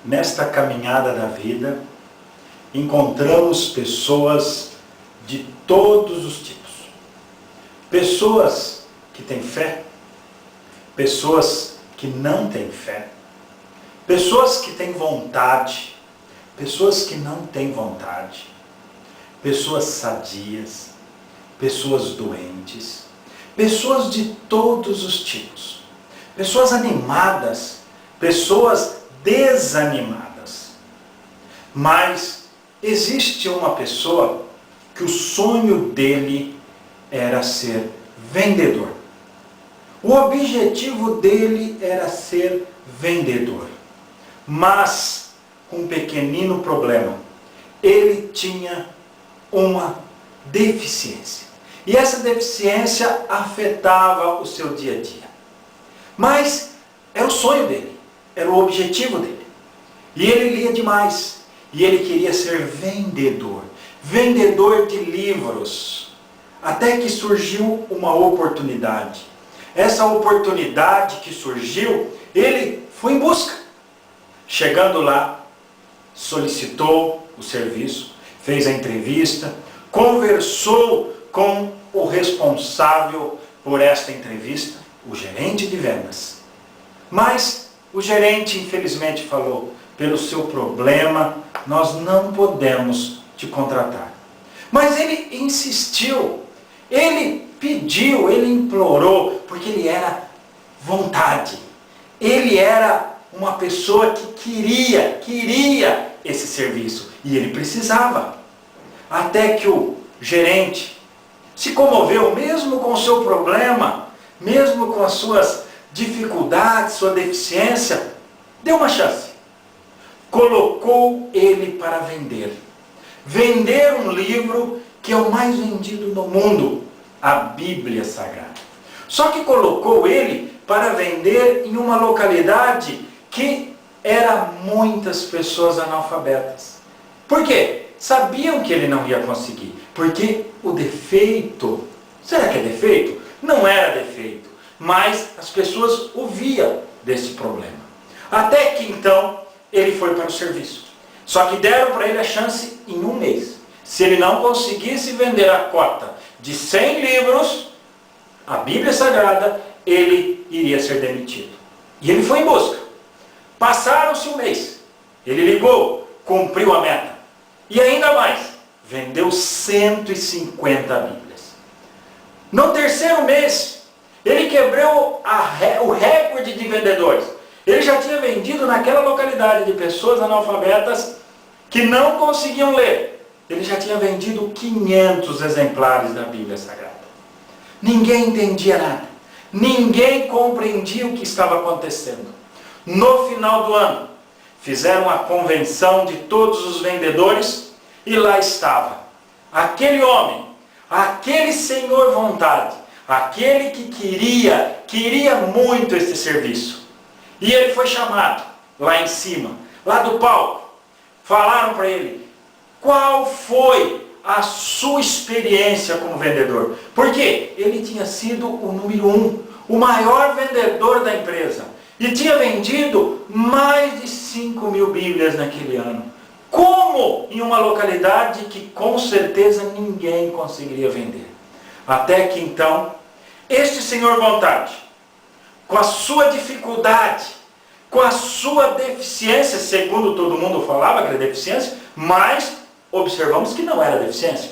Nesta caminhada da vida, encontramos pessoas de todos os tipos. Pessoas que têm fé, pessoas que não têm fé, pessoas que têm vontade, pessoas que não têm vontade, pessoas sadias, pessoas doentes, pessoas de todos os tipos, pessoas animadas, pessoas desanimadas. Mas existe uma pessoa que o sonho dele era ser vendedor. O objetivo dele era ser vendedor. Mas, com um pequenino problema, ele tinha uma deficiência. E essa deficiência afetava o seu dia a dia. Mas era o sonho dele, era o objetivo dele. E ele lia demais. E ele queria ser vendedor. Vendedor de livros. Até que surgiu uma oportunidade. Essa oportunidade que surgiu, ele foi em busca. Chegando lá, solicitou o serviço, fez a entrevista, conversou com o responsável por esta entrevista, o gerente de vendas. Mas o gerente, infelizmente, falou: pelo seu problema, nós não podemos te contratar. Mas ele insistiu, ele pediu, ele implorou, porque ele era vontade. Ele era uma pessoa que queria esse serviço. E ele precisava. Até que o gerente se comoveu, mesmo com o seu problema, mesmo com as suas dificuldades, sua deficiência, deu uma chance. Colocou ele para vender. Vender um livro que é o mais vendido no mundo, a Bíblia Sagrada. Só que colocou ele para vender em uma localidade que era muitas pessoas analfabetas. Por quê? Sabiam que ele não ia conseguir. Porque o defeito, será que é defeito? Não era defeito, mas as pessoas ouviam desse problema. Até que então ele foi para o serviço. Só que deram para ele a chance em um mês. Se ele não conseguisse vender a cota de 100 livros, a Bíblia Sagrada, ele iria ser demitido. E ele foi em busca. Passaram-se um mês. Ele ligou, cumpriu a meta. E ainda mais, vendeu 150 Bíblias. No terceiro mês, ele quebrou o recorde de vendedores. Ele já tinha vendido naquela localidade de pessoas analfabetas que não conseguiam ler. Ele já tinha vendido 500 exemplares da Bíblia Sagrada. Ninguém entendia nada. Ninguém compreendia o que estava acontecendo. No final do ano, fizeram a convenção de todos os vendedores e lá estava aquele homem, aquele senhor vontade, aquele que queria muito esse serviço. E ele foi chamado lá em cima, lá do palco. Falaram para ele: qual foi a sua experiência como vendedor? Porque ele tinha sido o número 1, o maior vendedor da empresa. E tinha vendido mais de 5.000 Bíblias naquele ano. Como em uma localidade que com certeza ninguém conseguiria vender. Até que então, este senhor vontade, com a sua dificuldade, com a sua deficiência, segundo todo mundo falava que era deficiência, mas observamos que não era deficiência.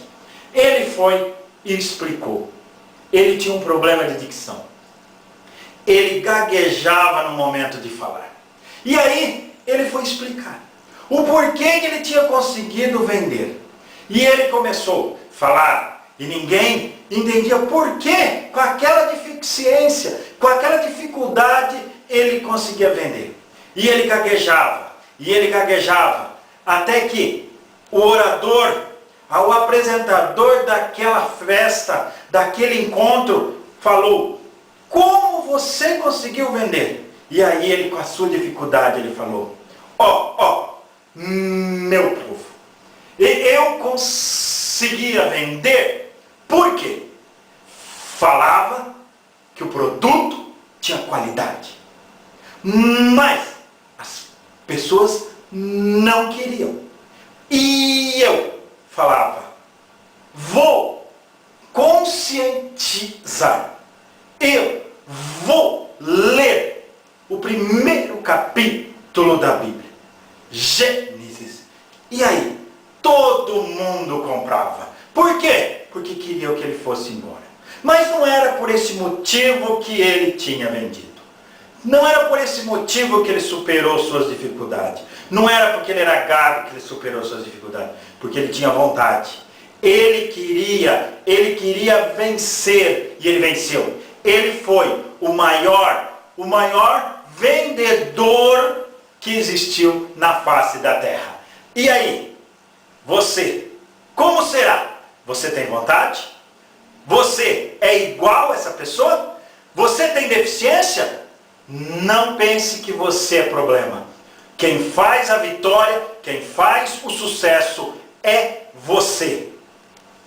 Ele foi e explicou. Ele tinha um problema de dicção. Ele gaguejava no momento de falar. E aí, ele foi explicar o porquê que ele tinha conseguido vender. E ele começou a falar, e ninguém entendia por que, com aquela deficiência, com aquela dificuldade, ele conseguia vender. E ele gaguejava, até que o orador, o apresentador daquela festa, daquele encontro, falou: como você conseguiu vender? E aí ele, com a sua dificuldade, ele falou: meu povo, eu conseguia vender porque falava que o produto tinha qualidade. Mas as pessoas não queriam. E eu falava, vou conscientizar. Eu vou ler o primeiro capítulo da Bíblia, Gênesis. E aí, todo mundo comprava. Por quê? Porque queria que ele fosse embora. Mas não era por esse motivo que ele tinha vendido. Não era por esse motivo que ele superou suas dificuldades. Não era porque ele era gado que ele superou suas dificuldades. Porque ele tinha vontade. Ele queria vencer e ele venceu. Ele foi o maior vendedor que existiu na face da terra. E aí, você, como será? Você tem vontade? Você é igual a essa pessoa? Você tem deficiência? Não pense que você é problema. Quem faz a vitória, quem faz o sucesso é você.